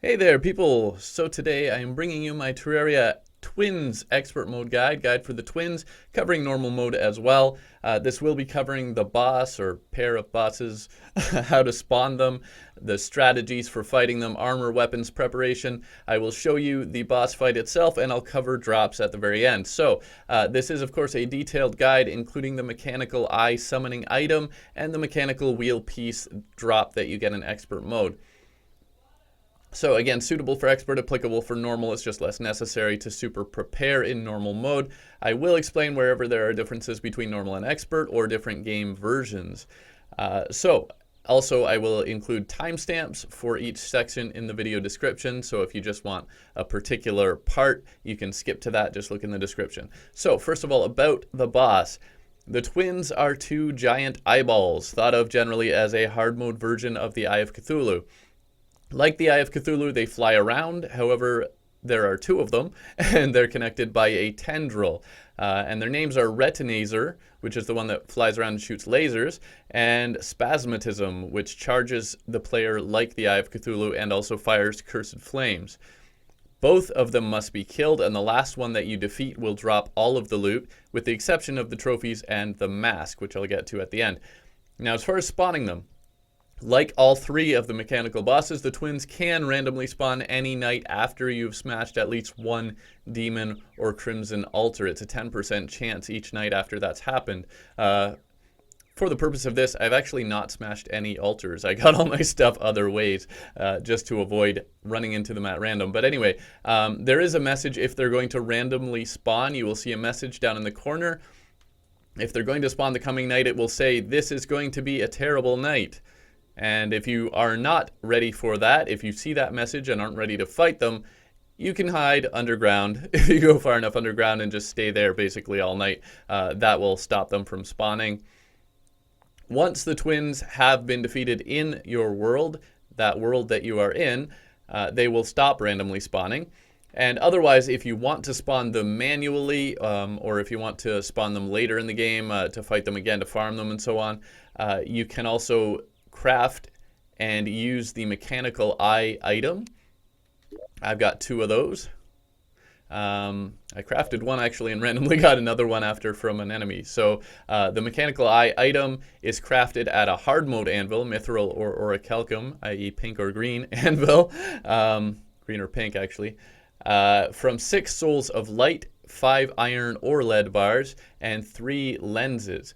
Hey there, people! So today I am bringing you my Terraria Twins Expert Mode Guide for the Twins, covering normal mode as well. This will be covering the boss or pair of bosses, how to spawn them, the strategies for fighting them, armor, weapons, preparation. I will show you the boss fight itself, and I'll cover drops at the very end. So this is of course a detailed guide including the mechanical eye summoning item and the mechanical wheel piece drop that you get in expert mode. So again, suitable for expert, applicable for normal. It's just less necessary to super prepare in normal mode. I will explain wherever there are differences between normal and expert or different game versions. Also, I will include timestamps for each section in the video description. So if you just want a particular part, you can skip to that. Just look in the description. So first of all, about the boss. The twins are two giant eyeballs, thought of generally as a hard mode version of the Eye of Cthulhu. Like the Eye of Cthulhu, they fly around. However, there are two of them, and they're connected by a tendril. And their names are Retinazer, which is the one that flies around and shoots lasers, and Spasmatism, which charges the player like the Eye of Cthulhu and also fires cursed flames. Both of them must be killed, and the last one that you defeat will drop all of the loot, with the exception of the trophies and the mask, which I'll get to at the end. Now, as far as spawning them, like all three of the mechanical bosses, the twins can randomly spawn any night after you've smashed at least one demon or crimson altar. It's a 10% chance each night after that's happened. For the purpose of this, I've actually not smashed any altars. I got all my stuff other ways just to avoid running into them at random. But anyway, there is a message if they're going to randomly spawn. You will see a message down in the corner. If they're going to spawn the coming night, it will say, "This is going to be a terrible night." And if you are not ready for that, if you see that message and aren't ready to fight them, you can hide underground. If you go far enough underground and just stay there basically all night, that will stop them from spawning. Once the twins have been defeated in your world, that world that you are in, they will stop randomly spawning. And otherwise, if you want to spawn them manually, or if you want to spawn them later in the game to fight them again, to farm them and so on, you can also craft and use the mechanical eye item. I've got two of those. I crafted one actually and randomly got another one after from an enemy. So the mechanical eye item is crafted at a hard mode anvil, mithril or orichalcum, i.e. pink or green anvil, green or pink actually, from 6 souls of light, 5 iron or lead bars, and 3 lenses.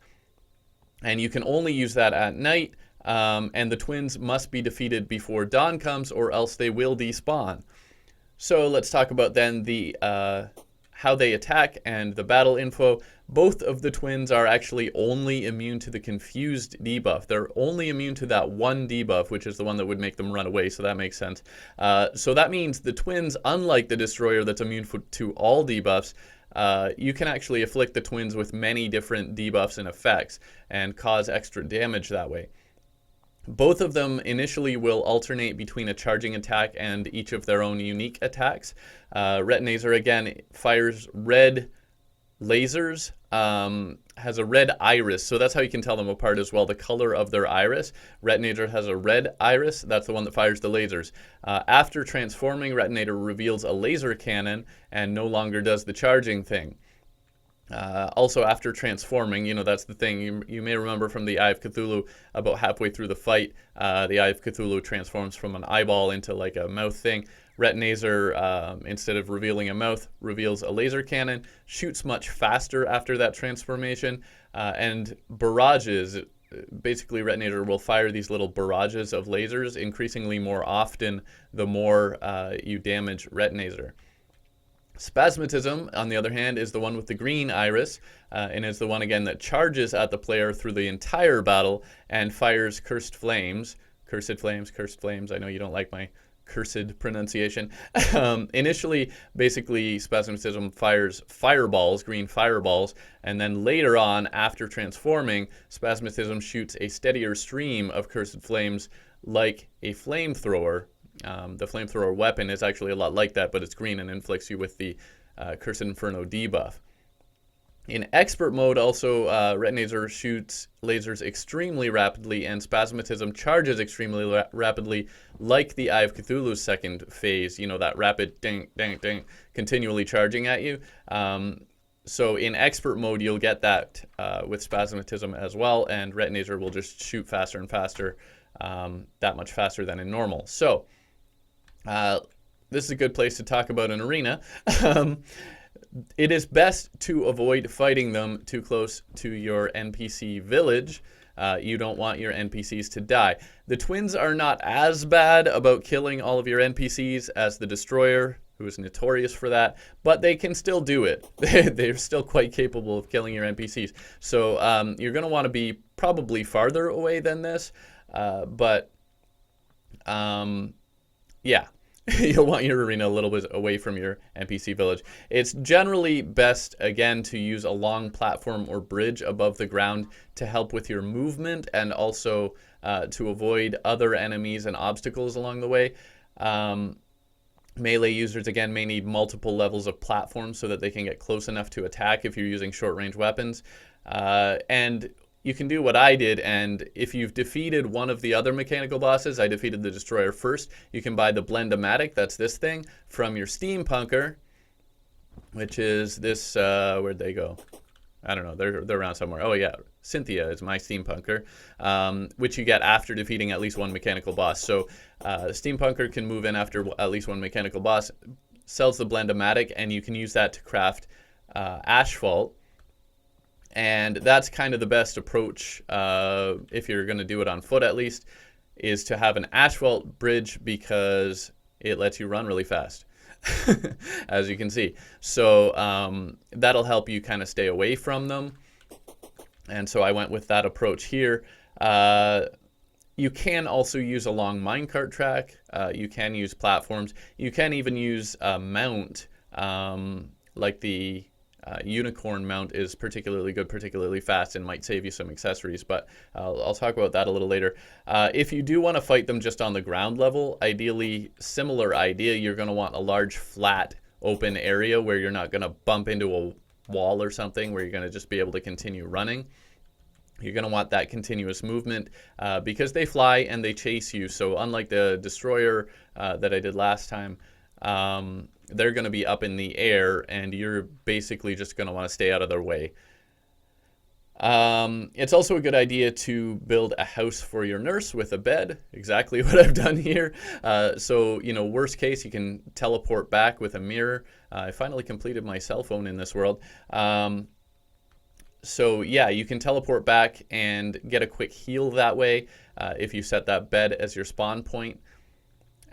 And you can only use that at night. And the twins must be defeated before dawn comes, or else they will despawn. So let's talk about then the how they attack and the battle info. Both of the twins are actually only immune to the confused debuff. They're only immune to that one debuff, which is the one that would make them run away, so that makes sense. So that means the twins, unlike the destroyer that's immune to all debuffs, you can actually afflict the twins with many different debuffs and effects and cause extra damage that way. Both of them initially will alternate between a charging attack and each of their own unique attacks. Retinazer, again, fires red lasers, has a red iris, so that's how you can tell them apart as well, the color of their iris. Retinazer has a red iris, that's the one that fires the lasers. After transforming, Retinazer reveals a laser cannon and no longer does the charging thing. Also, after transforming, that's the thing, you may remember from the Eye of Cthulhu, about halfway through the fight, the Eye of Cthulhu transforms from an eyeball into like a mouth thing. Retinazer, instead of revealing a mouth, reveals a laser cannon, shoots much faster after that transformation, and barrages. Basically, Retinazer will fire these little barrages of lasers, increasingly more often the more you damage Retinazer. Spasmatism, on the other hand, is the one with the green iris, and is the one, again, that charges at the player through the entire battle and fires cursed flames. Cursed flames. I know you don't like my cursed pronunciation. Initially, basically, Spasmatism fires fireballs, green fireballs, and then later on, after transforming, Spasmatism shoots a steadier stream of cursed flames like a flamethrower. The flamethrower weapon is actually a lot like that, but it's green and inflicts you with the Cursed Inferno debuff. In expert mode, also, Retinator shoots lasers extremely rapidly, and Spasmatism charges extremely rapidly, like the Eye of Cthulhu's second phase, you know, that rapid ding, ding, ding, continually charging at you. So in expert mode, you'll get that with Spasmatism as well, and Retinator will just shoot faster and faster, that much faster than in normal. So this is a good place to talk about an arena. It is best to avoid fighting them too close to your NPC village. You don't want your NPCs to die. The twins are not as bad about killing all of your NPCs as the Destroyer, who is notorious for that, but they can still do it. They're still quite capable of killing your NPCs. So you're going to want to be probably farther away than this, but yeah. You'll want your arena a little bit away from your NPC village. It's generally best, again, to use a long platform or bridge above the ground to help with your movement, and also to avoid other enemies and obstacles along the way. Melee users, again, may need multiple levels of platforms so that they can get close enough to attack if you're using short-range weapons. And you can do what I did, and if you've defeated one of the other mechanical bosses, I defeated the Destroyer first, you can buy the Blendomatic, that's this thing, from your Steampunker, which is this, where'd they go? I don't know, they're around somewhere. Oh yeah, Cynthia is my Steampunker, which you get after defeating at least one mechanical boss. So Steampunker can move in after at least one mechanical boss, sells the Blendomatic, and you can use that to craft Asphalt. And that's kind of the best approach, if you're going to do it on foot at least, is to have an asphalt bridge, because it lets you run really fast, as you can see. So that'll help you kind of stay away from them. And so I went with that approach here. You can also use a long minecart track. You can use platforms. You can even use a mount, like the unicorn mount is particularly good, particularly fast, and might save you some accessories, but I'll talk about that a little later. If you do want to fight them just on the ground level, ideally, similar idea, you're going to want a large, flat, open area where you're not going to bump into a wall or something, where you're going to just be able to continue running. You're going to want that continuous movement because they fly and they chase you. So unlike the Destroyer that I did last time, they're going to be up in the air, and you're basically just going to want to stay out of their way. It's also a good idea to build a house for your nurse with a bed, exactly what I've done here. So, you know, worst case, you can teleport back with a mirror. I finally completed my cell phone in this world. So yeah, you can teleport back and get a quick heal that way if you set that bed as your spawn point.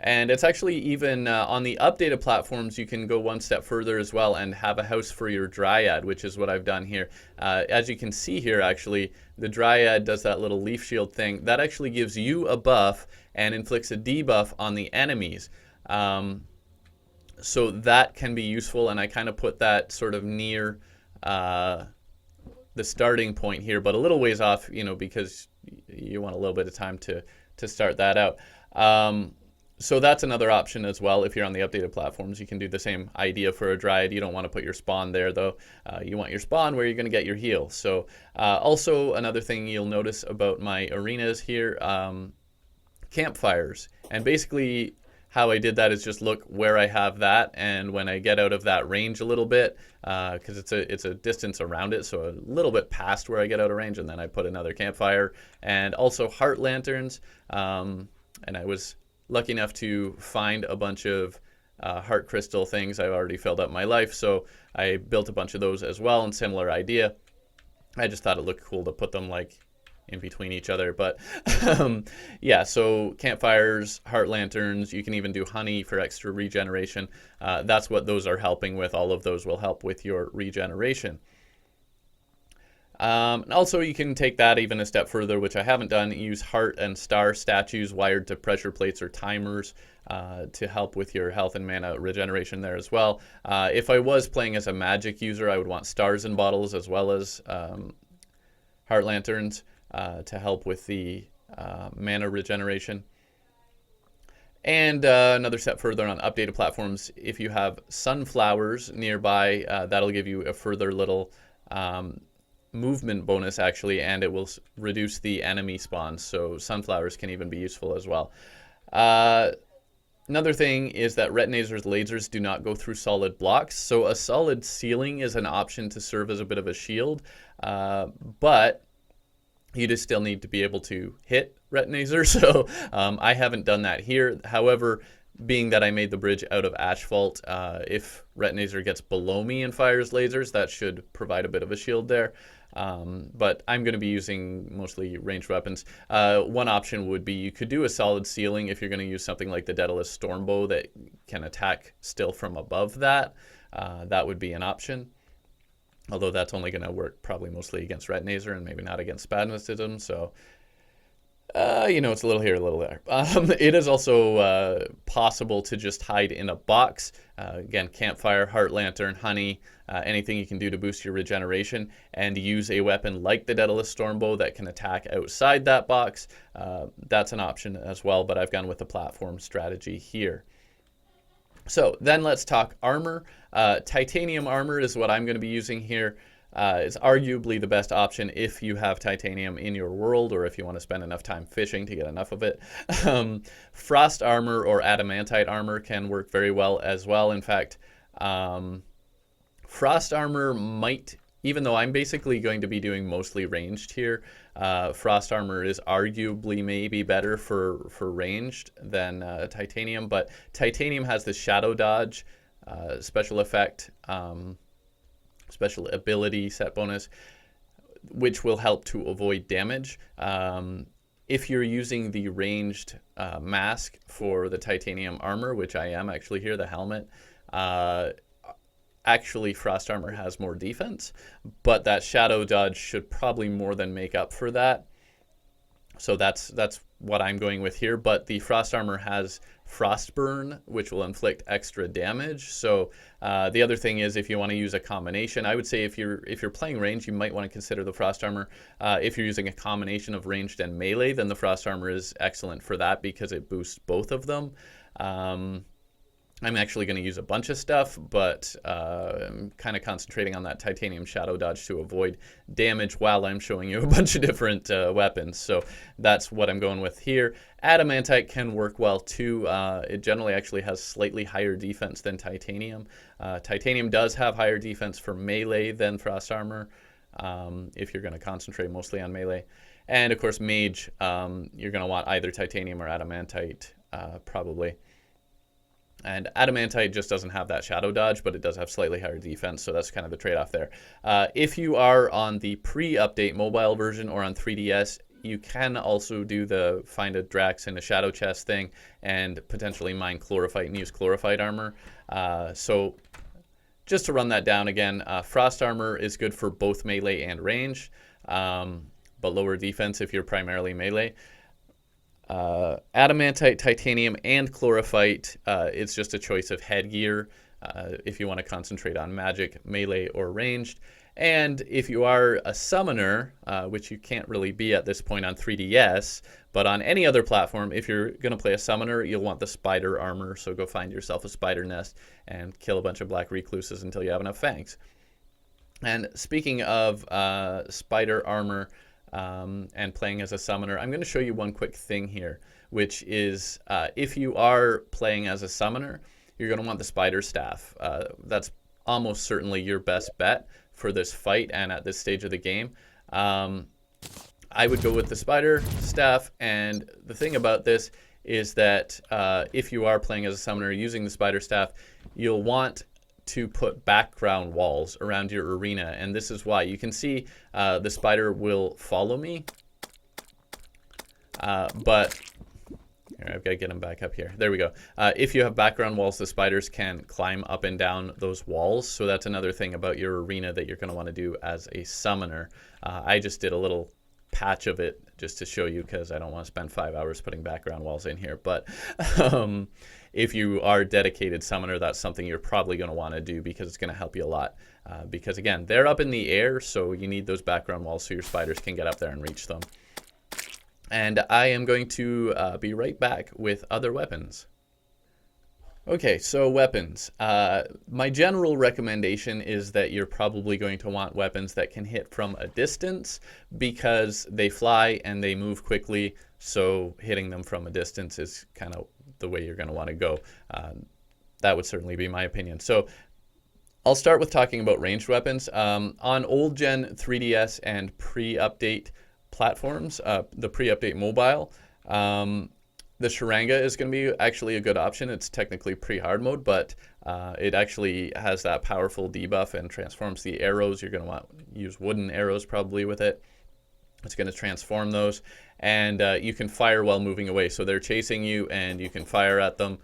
And it's actually even on the updated platforms, you can go one step further as well and have a house for your Dryad, which is what I've done here. As you can see here, actually, the Dryad does that little leaf shield thing. That actually gives you a buff and inflicts a debuff on the enemies. So that can be useful, and I kind of put that sort of near the starting point here, but a little ways off, you know, because you want a little bit of time to start that out. So that's another option as well. If you're on the updated platforms, you can do the same idea for a Dryad. You don't want to put your spawn there, though. You want your spawn where you're going to get your heal. So also another thing you'll notice about my arenas here, campfires. And basically how I did that is just look where I have that, and when I get out of that range a little bit, because it's a distance around it, so a little bit past where I get out of range, and then I put another campfire. And also heart lanterns, and I was lucky enough to find a bunch of heart crystal things. I've already filled up my life, so I built a bunch of those as well, and similar idea. I just thought it looked cool to put them like in between each other, but yeah, so campfires, heart lanterns, you can even do honey for extra regeneration. That's what those are helping with. All of those will help with your regeneration. And also, you can take that even a step further, which I haven't done. Use heart and star statues wired to pressure plates or timers to help with your health and mana regeneration there as well. If I was playing as a magic user, I would want stars in bottles as well as heart lanterns to help with the mana regeneration. And another step further on updated platforms, if you have sunflowers nearby, that'll give you a further little movement bonus actually, and it will reduce the enemy spawns, so sunflowers can even be useful as well. Another thing is that Retinazer's lasers do not go through solid blocks, so a solid ceiling is an option to serve as a bit of a shield, but you just still need to be able to hit Retinazer, so I haven't done that here. However, being that I made the bridge out of asphalt, if Retinazer gets below me and fires lasers, that should provide a bit of a shield there. But I'm going to be using mostly ranged weapons. One option would be you could do a solid ceiling if you're going to use something like the Daedalus Stormbow that can attack still from above that. That would be an option. Although that's only going to work probably mostly against Retinazer and maybe not against Spasmodism, so it's a little here, a little there. It is also possible to just hide in a box. Again, campfire, heart lantern, honey, anything you can do to boost your regeneration, and use a weapon like the Daedalus Stormbow that can attack outside that box. That's an option as well, but I've gone with the platform strategy here. So then let's talk armor. Titanium armor is what I'm going to be using here. It's arguably the best option if you have titanium in your world, or if you want to spend enough time fishing to get enough of it. Frost armor or adamantite armor can work very well as well. In fact, frost armor might, even though I'm basically going to be doing mostly ranged here, frost armor is arguably maybe better for ranged than titanium, but titanium has the shadow dodge special effect, special ability set bonus, which will help to avoid damage. If you're using the ranged mask for the titanium armor, which I am actually here, the helmet, actually frost armor has more defense, but that shadow dodge should probably more than make up for that. So that's what I'm going with here, but the frost armor has frostburn, which will inflict extra damage. So the other thing is, if you want to use a combination, I would say if you're playing range, you might want to consider the frost armor. If you're using a combination of ranged and melee, then the frost armor is excellent for that because it boosts both of them. I'm actually going to use a bunch of stuff, but I'm kind of concentrating on that titanium shadow dodge to avoid damage while I'm showing you a bunch of different weapons. So that's what I'm going with here. Adamantite can work well too. It generally actually has slightly higher defense than titanium. Titanium does have higher defense for melee than frost armor, if you're going to concentrate mostly on melee. And of course, Mage, you're going to want either titanium or adamantite, probably. And adamantite just doesn't have that shadow dodge, but it does have slightly higher defense, so that's kind of the trade-off there. If you are on the pre-update mobile version or on 3DS, you can also do the find a Drax in a shadow chest thing and potentially mine chlorophyte and use chlorophyte armor. So just to run that down again, frost armor is good for both melee and range, but lower defense if you're primarily melee. Adamantite, titanium, and chlorophyte, it's just a choice of headgear if you want to concentrate on magic, melee, or ranged. And if you are a summoner, which you can't really be at this point on 3DS, but on any other platform, if you're going to play a summoner, you'll want the spider armor, so go find yourself a spider nest and kill a bunch of black recluses until you have enough fangs. And speaking of spider armor, and playing as a summoner, I'm going to show you one quick thing here, which is if you are playing as a summoner, you're going to want the spider staff. That's almost certainly your best bet for this fight and at this stage of the game. I would go with the spider staff, and the thing about this is that if you are playing as a summoner using the spider staff, you'll want to put background walls around your arena, and this is why. You can see the spider will follow me, but here, I've got to get him back up here. There we go. If you have background walls, the spiders can climb up and down those walls, so that's another thing about your arena that you're going to want to do as a summoner. I just did a little patch of it just to show you because I don't want to spend 5 hours putting background walls in here, but if you are a dedicated summoner, that's something you're probably going to want to do because it's going to help you a lot. Because again, they're up in the air, so you need those background walls so your spiders can get up there and reach them. And I am going to be right back with other weapons. Okay, so weapons. My general recommendation is that you're probably going to want weapons that can hit from a distance because they fly and they move quickly, so hitting them from a distance is kind of the way you're going to want to go. That would certainly be my opinion. So I'll start with talking about ranged weapons. On old gen 3DS and pre-update platforms, the pre-update mobile, the Sharanga is going to be actually a good option. It's technically pre-hard mode, but it actually has that powerful debuff and transforms the arrows. You're going to want to use wooden arrows probably with it. It's going to transform those, and you can fire while moving away. So they're chasing you, and you can fire at them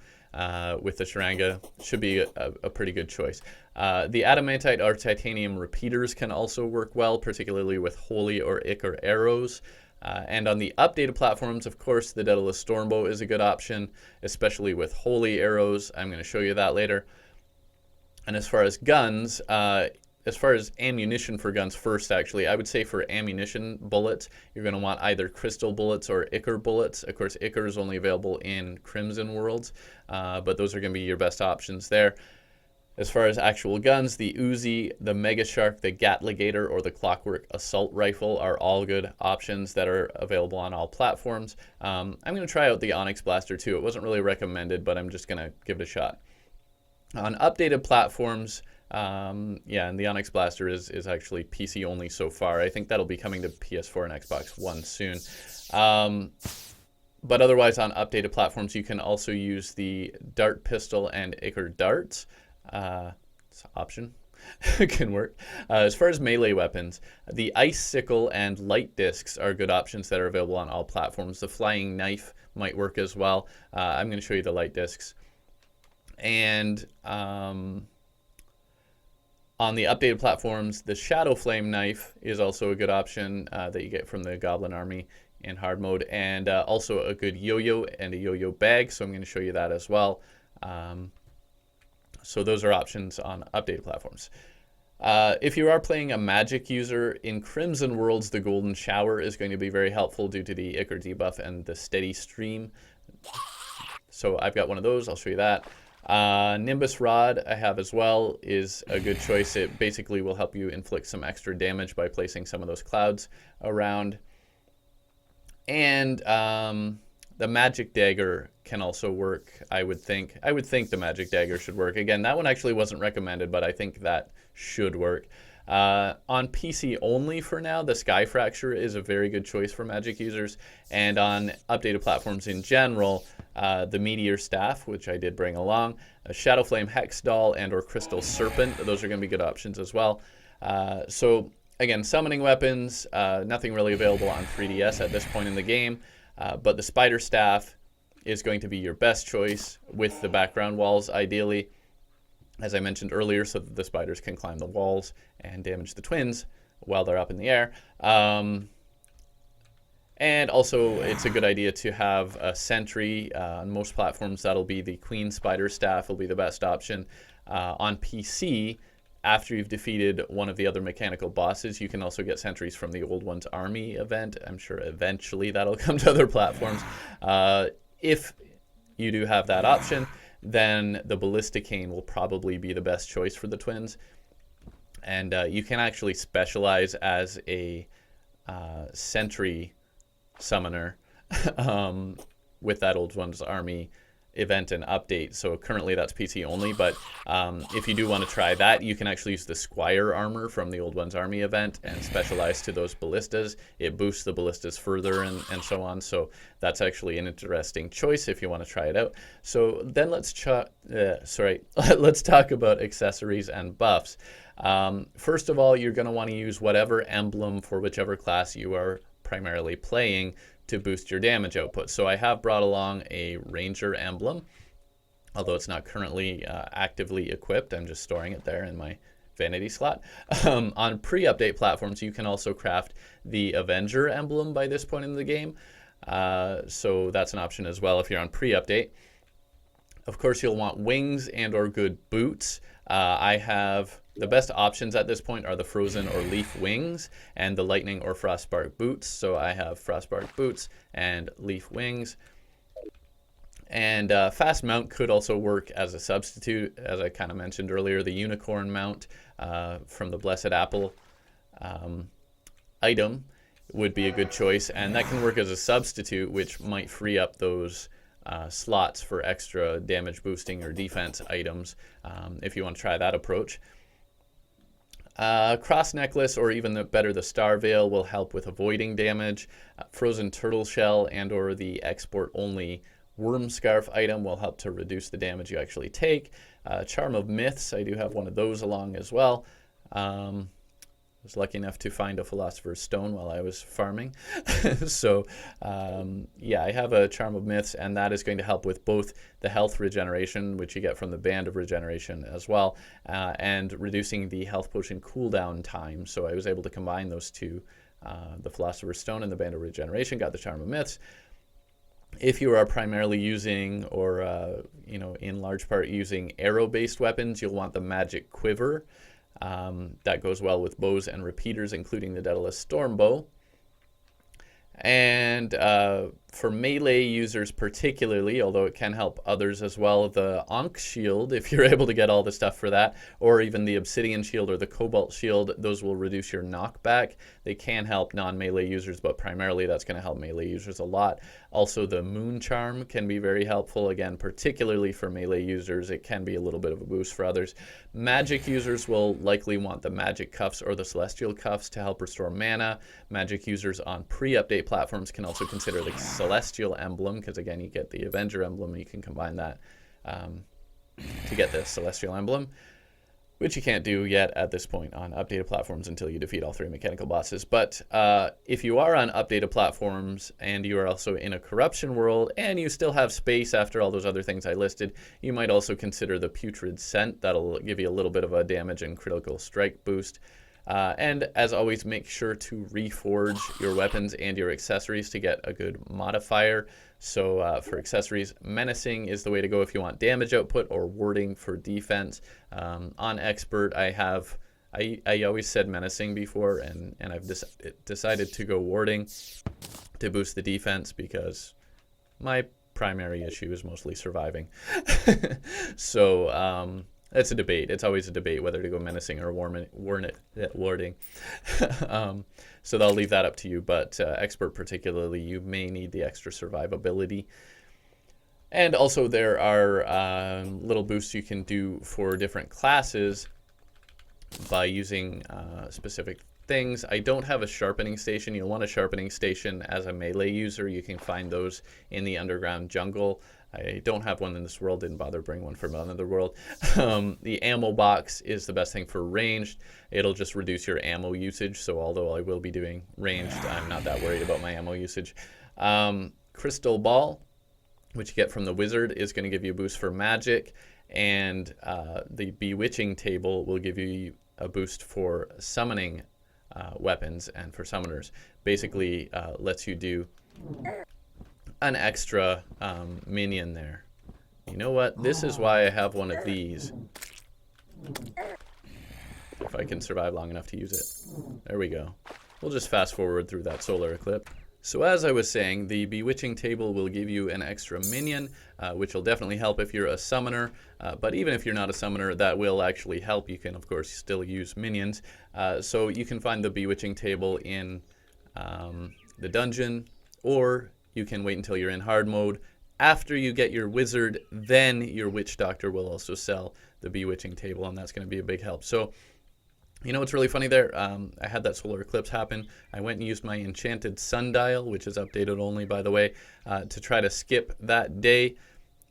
with the Sharanga. Should be a pretty good choice. The adamantite or titanium repeaters can also work well, particularly with holy or ichor arrows. And on the updated platforms, of course, the Daedalus Stormbow is a good option, especially with holy arrows. I'm going to show you that later. And as far as guns, as far as ammunition for guns first, actually, I would say for ammunition bullets, you're going to want either crystal bullets or ichor bullets. Of course, ichor is only available in Crimson Worlds, but those are going to be your best options there. As far as actual guns, the Uzi, the Mega Shark, the Gatligator, or the Clockwork Assault Rifle are all good options that are available on all platforms. I'm going to try out the Onyx Blaster too. It wasn't really recommended, but I'm just going to give it a shot. On updated platforms, yeah, and the Onyx Blaster is actually PC only so far. I think that'll be coming to PS4 and Xbox One soon. But otherwise, on updated platforms, you can also use the Dart Pistol and Ichor Darts. It's an option. Can work. As far as melee weapons, the Ice Sickle and Light Discs are good options that are available on all platforms. The Flying Knife might work as well. I'm going to show you the Light Discs. And on the updated platforms, the Shadow Flame Knife is also a good option that you get from the Goblin Army in hard mode, and also a good yo-yo and a yo-yo bag, so I'm going to show you that as well. So those are options on updated platforms. If you are playing a magic user, in Crimson Worlds, the Golden Shower is going to be very helpful due to the Ichor debuff and the Steady Stream. So I've got one of those, I'll show you that. Nimbus Rod I have as well is a good choice. It basically will help you inflict some extra damage by placing some of those clouds around. And the Magic Dagger can also work, I would think. I would think the Magic Dagger should work. Again, that one actually wasn't recommended, but I think that should work. On PC only for now, the Sky Fracture is a very good choice for Magic users. And on updated platforms in general, the Meteor Staff, which I did bring along, a Shadowflame Hex Doll, and or Crystal Serpent. Those are going to be good options as well. So again, summoning weapons, nothing really available on 3DS at this point in the game. But the Spider Staff is going to be your best choice with the background walls, ideally, as I mentioned earlier, so that the spiders can climb the walls and damage the twins while they're up in the air. And also, it's a good idea to have a sentry. On most platforms, that'll be the Queen Spider Staff will be the best option. On PC, after you've defeated one of the other mechanical bosses, you can also get sentries from the Old One's Army event. I'm sure eventually that'll come to other platforms. If you do have that option, then the Ballista Cane will probably be the best choice for the twins. And you can actually specialize as a sentry summoner with that Old One's Army event and update. So currently that's PC only, but if you do want to try that, you can actually use the Squire armor from the Old One's Army event and specialize to those ballistas. It boosts the ballistas further and so on. So that's actually an interesting choice if you want to try it out. So then let's talk about accessories and buffs. First of all, you're going to want to use whatever emblem for whichever class you are primarily playing to boost your damage output. So I have brought along a Ranger emblem, although it's not currently actively equipped. I'm just storing it there in my vanity slot. On pre-update platforms, you can also craft the Avenger emblem by this point in the game. So that's an option as well if you're on pre-update. Of course, you'll want wings and or good boots. I have the best options at this point are the Frozen or Leaf wings and the Lightning or Frostbark boots. So I have Frostbark boots and Leaf wings. And fast mount could also work as a substitute, as I kind of mentioned earlier. The unicorn mount from the Blessed Apple item would be a good choice, and that can work as a substitute, which might free up those slots for extra damage boosting or defense items if you want to try that approach. Cross necklace, or even better, the star veil will help with avoiding damage. Frozen turtle shell and or the export only worm scarf item will help to reduce the damage you actually take. Charm of myths, I do have one of those along as well. I was lucky enough to find a philosopher's stone while I was farming. So yeah, I have a Charm of Myths, and that is going to help with both the health regeneration, which you get from the Band of Regeneration as well, and reducing the health potion cooldown time. So I was able to combine those two, the philosopher's stone and the Band of Regeneration, got the Charm of Myths. If you are primarily using, or you know, in large part using arrow-based weapons, you'll want the Magic Quiver. That goes well with bows and repeaters, including the Daedalus Storm Bow. And for melee users particularly, although it can help others as well, the Ankh Shield, if you're able to get all the stuff for that, or even the Obsidian Shield or the Cobalt Shield, those will reduce your knockback. They can help non-melee users, but primarily that's going to help melee users a lot. Also, the Moon Charm can be very helpful, again, particularly for melee users. It can be a little bit of a boost for others. Magic users will likely want the Magic Cuffs or the Celestial Cuffs to help restore mana. Magic users on pre-update platforms can also consider the Celestial Emblem, because again, you get the Avenger Emblem, you can combine that to get the Celestial Emblem, which you can't do yet at this point on updated platforms until you defeat all 3 mechanical bosses. But if you are on updated platforms and you are also in a corruption world and you still have space after all those other things I listed, you might also consider the Putrid Scent. That'll give you a little bit of a damage and critical strike boost. And as always, make sure to reforge your weapons and your accessories to get a good modifier. So for accessories, Menacing is the way to go if you want damage output, or Warding for defense. On Expert, I always said Menacing before, and I've decided to go Warding to boost the defense, because my primary issue is mostly surviving. So it's a debate. It's always a debate whether to go Menacing or Warding. So I'll leave that up to you, but Expert particularly, you may need the extra survivability. And also there are little boosts you can do for different classes by using specific things. I don't have a sharpening station. You'll want a sharpening station as a melee user. You can find those in the underground jungle. I don't have one in this world, didn't bother bring one from another world. The ammo box is the best thing for ranged. It'll just reduce your ammo usage, so although I will be doing ranged, I'm not that worried about my ammo usage. Crystal Ball, which you get from the wizard, is going to give you a boost for magic, and the Bewitching Table will give you a boost for summoning weapons and for summoners. Basically lets you do an extra minion there. You know what? This is why I have one of these. If I can survive long enough to use it. There we go. We'll just fast forward through that solar eclipse. So as I was saying, the Bewitching Table will give you an extra minion, which will definitely help if you're a summoner. But even if you're not a summoner, that will actually help. You can, of course, still use minions. So you can find the Bewitching Table in the dungeon, or you can wait until you're in hard mode. After you get your wizard, then your witch doctor will also sell the Bewitching Table, and that's going to be a big help. So, you know what's really funny there? I had that solar eclipse happen. I went and used my enchanted sundial, which is updated only, by the way, to try to skip that day.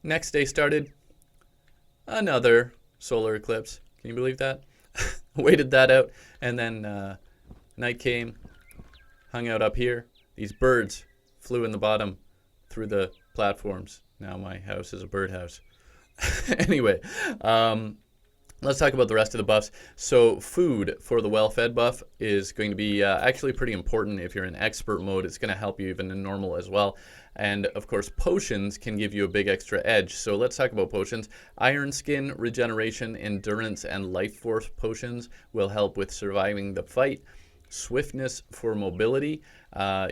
Next day started another solar eclipse. Can you believe that? Waited that out, and then night came, hung out up here. These birds flew in the bottom through the platforms. Now my house is a birdhouse. Anyway, let's talk about the rest of the buffs. So food for the well-fed buff is going to be actually pretty important. If you're in expert mode, it's going to help you even in normal as well. And of course, potions can give you a big extra edge. So let's talk about potions. Iron Skin, Regeneration, Endurance, and Life Force potions will help with surviving the fight. swiftness for mobility.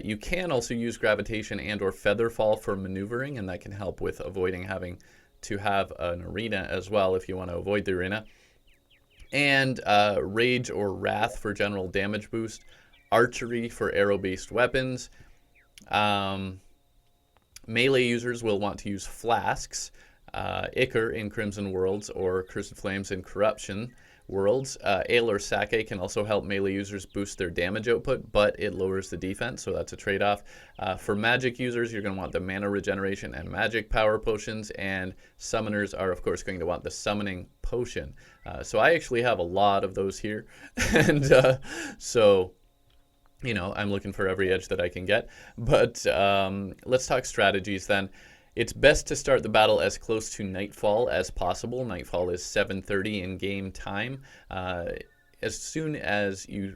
You can also use gravitation and or feather fall for maneuvering, and that can help with avoiding having to have an arena as well if you want to avoid the arena. And rage or wrath for general damage boost, archery for arrow-based weapons. Melee users will want to use Flasks, Ichor in Crimson Worlds, or Cursed Flames in Corruption Worlds. Ale or Sake can also help melee users boost their damage output, but it lowers the defense, so that's a trade-off. For magic users, you're going to want the mana regeneration and magic power potions, and summoners are, of course, going to want the summoning potion. So I actually have a lot of those here, and so, you know, I'm looking for every edge that I can get. But let's talk strategies then. It's best to start the battle as close to nightfall as possible. Nightfall is 7:30 in game time. As soon as you,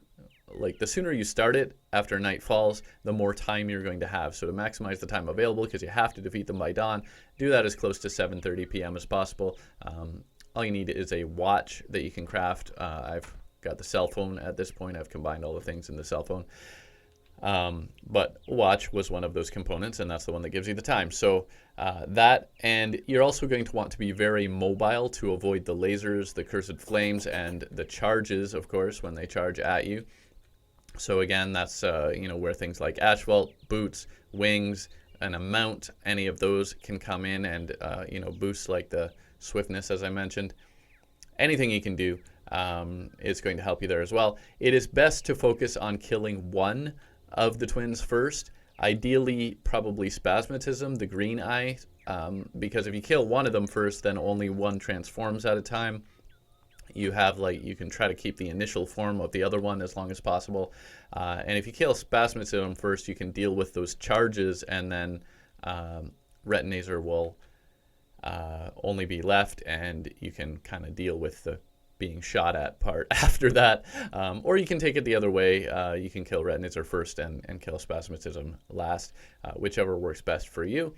the sooner you start it after night falls, the more time you're going to have. So to maximize the time available, because you have to defeat them by dawn, do that as close to 7:30 p.m. as possible. All you need is a watch that you can craft. I've got the cell phone at this point. I've combined all the things in the cell phone. But watch was one of those components, and that's the one that gives you the time. So that, and you're also going to want to be very mobile to avoid the lasers, the cursed flames, and the charges, of course, when they charge at you. So again, that's where things like Ashvault, boots, wings, and a mount, any of those can come in and boost like the swiftness, as I mentioned. Anything you can do is going to help you there as well. It is best to focus on killing one of the twins first, ideally probably Spasmatism, the green eye, because if you kill one of them first, then only one transforms at a time. You have you can try to keep the initial form of the other one as long as possible, and if you kill Spasmatism first, you can deal with those charges, and then Retinazer will only be left, and you can kind of deal with the being shot at part after that, or you can take it the other way. You can kill Retinazer first and kill Spasmatism last, whichever works best for you.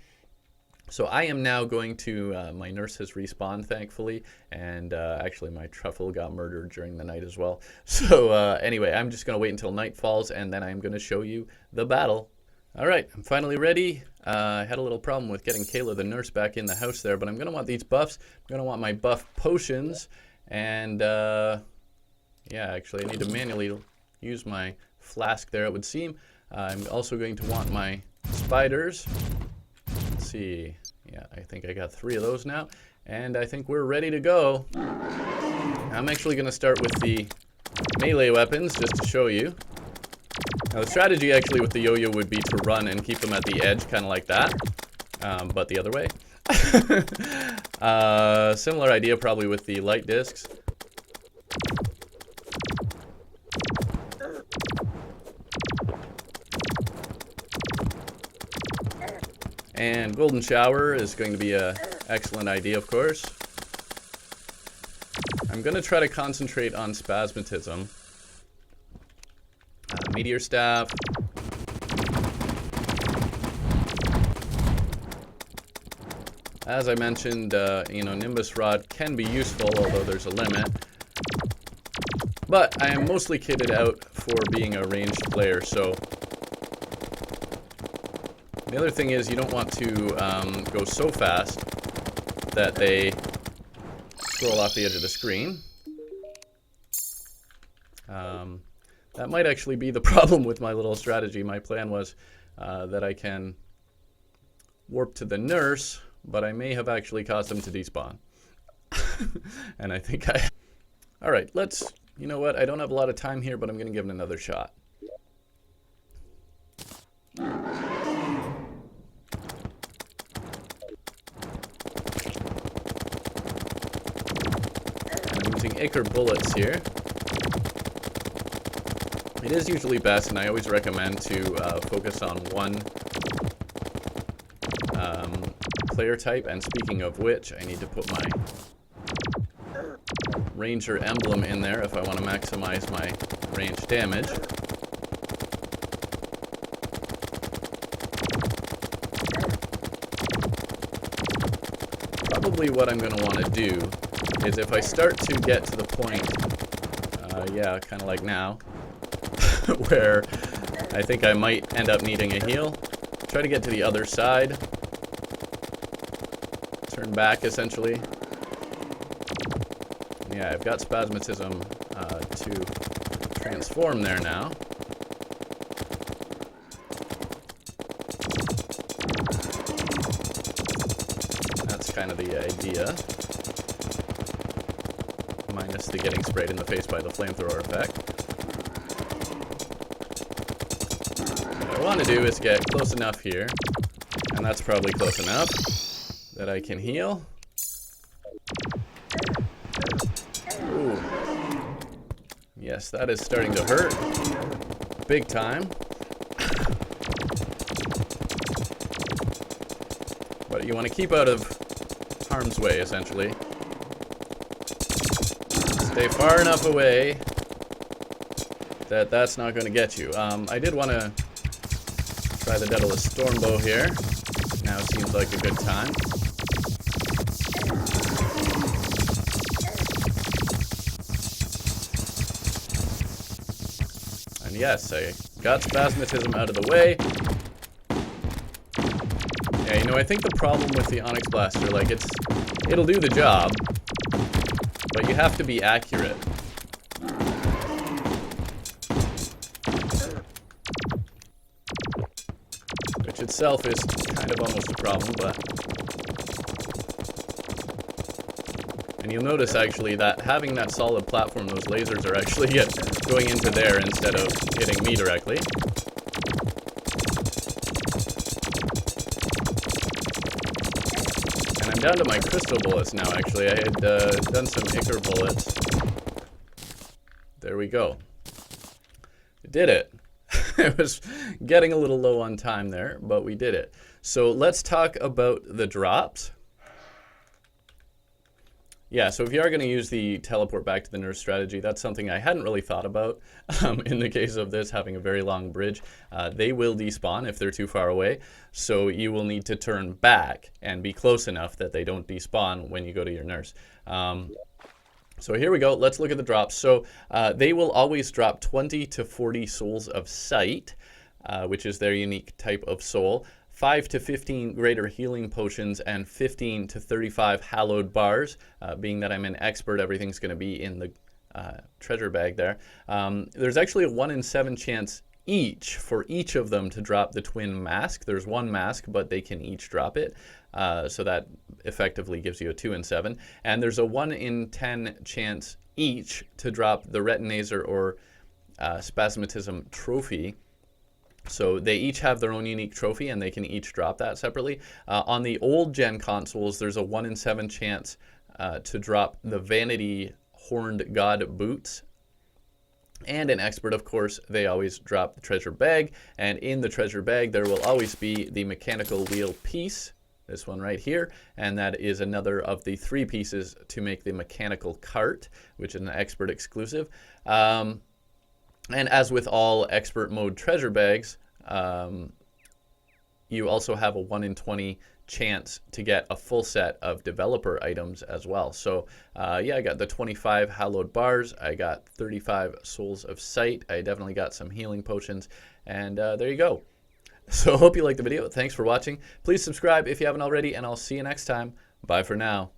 So I am now going to, my nurse has respawned, thankfully, and actually my truffle got murdered during the night as well. So anyway, I'm just going to wait until night falls, and then I'm going to show you the battle. All right, I'm finally ready. I had a little problem with getting Kayla the nurse back in the house there, but I'm going to want these buffs. I'm going to want my buff potions. And, yeah, actually, I need to manually use my flask there, it would seem. I'm also going to want my spiders. Let's see. Yeah, I think I got 3 of those now. And I think we're ready to go. I'm actually going to start with the melee weapons, just to show you. Now, the strategy, actually, with the yo-yo would be to run and keep them at the edge, kind of like that. But the other way. Similar idea probably with the light discs. And Golden Shower is going to be an excellent idea, of course. I'm going to try to concentrate on Spasmatism. Meteor Staff. As I mentioned, Nimbus Rod can be useful, although there's a limit. But I am mostly kitted out for being a ranged player, so... The other thing is you don't want to go so fast that they scroll off the edge of the screen. That might actually be the problem with my little strategy. My plan was that I can warp to the nurse, but I may have actually caused them to despawn. And I think I... Alright, let's... You know what? I don't have a lot of time here, but I'm going to give it another shot. I'm using Ichor bullets here. It is usually best, and I always recommend to focus on one player type. And speaking of which, I need to put my Ranger emblem in there if I want to maximize my range damage. Probably what I'm going to want to do is if I start to get to the point, yeah, kind of like now, where I think I might end up needing a heal. Try to get to the other side. Turn back, essentially. Yeah, I've got Spasmatism to transform there now. That's kind of the idea. Minus the getting sprayed in the face by the flamethrower effect. What I want to do is get close enough here, and that's probably close enough, that I can heal. Ooh. Yes, that is starting to hurt. Big time. But you want to keep out of harm's way, essentially. Stay far enough away that that's not going to get you. I did want to try the Daedalus Stormbow here. Now seems like a good time. And yes, I got Spasmatism out of the way. Yeah, you know, I think the problem with the Onyx Blaster, like, it'll do the job, but you have to be accurate. Which itself is kind of almost a problem, but... And you'll notice, actually, that having that solid platform, those lasers are actually going into there instead of hitting me directly. And I'm down to my crystal bullets now, actually. I had done some Ichor bullets. There we go. Did it. It was getting a little low on time there, but we did it. So let's talk about the drops. Yeah, so if you are going to use the teleport back to the nurse strategy, that's something I hadn't really thought about. In the case of this, having a very long bridge, they will despawn if they're too far away. So you will need to turn back and be close enough that they don't despawn when you go to your nurse. So here we go. Let's look at the drops. So they will always drop 20 to 40 souls of sight, which is their unique type of soul. 5 to 15 greater healing potions, and 15 to 35 hallowed bars. Being that I'm an expert, everything's going to be in the treasure bag there. There's actually a 1 in 7 chance each for each of them to drop the twin mask. There's one mask, but they can each drop it. So that effectively gives you a 2 in 7. And there's a 1 in 10 chance each to drop the Retinazer or Spasmatism trophy. So they each have their own unique trophy, and they can each drop that separately. On the old gen consoles, there's a 1 in 7 chance to drop the Vanity Horned God boots. And an expert, of course, they always drop the treasure bag. And in the treasure bag, there will always be the mechanical wheel piece, this one right here. And that is another of the 3 pieces to make the mechanical cart, which is an expert exclusive. And as with all expert mode treasure bags, you also have a 1 in 20 chance to get a full set of developer items as well. So yeah, I got the 25 hallowed bars, I got 35 souls of sight, I definitely got some healing potions, and there you go. So hope you liked the video. Thanks for watching. Please subscribe if you haven't already, and I'll see you next time. Bye for now.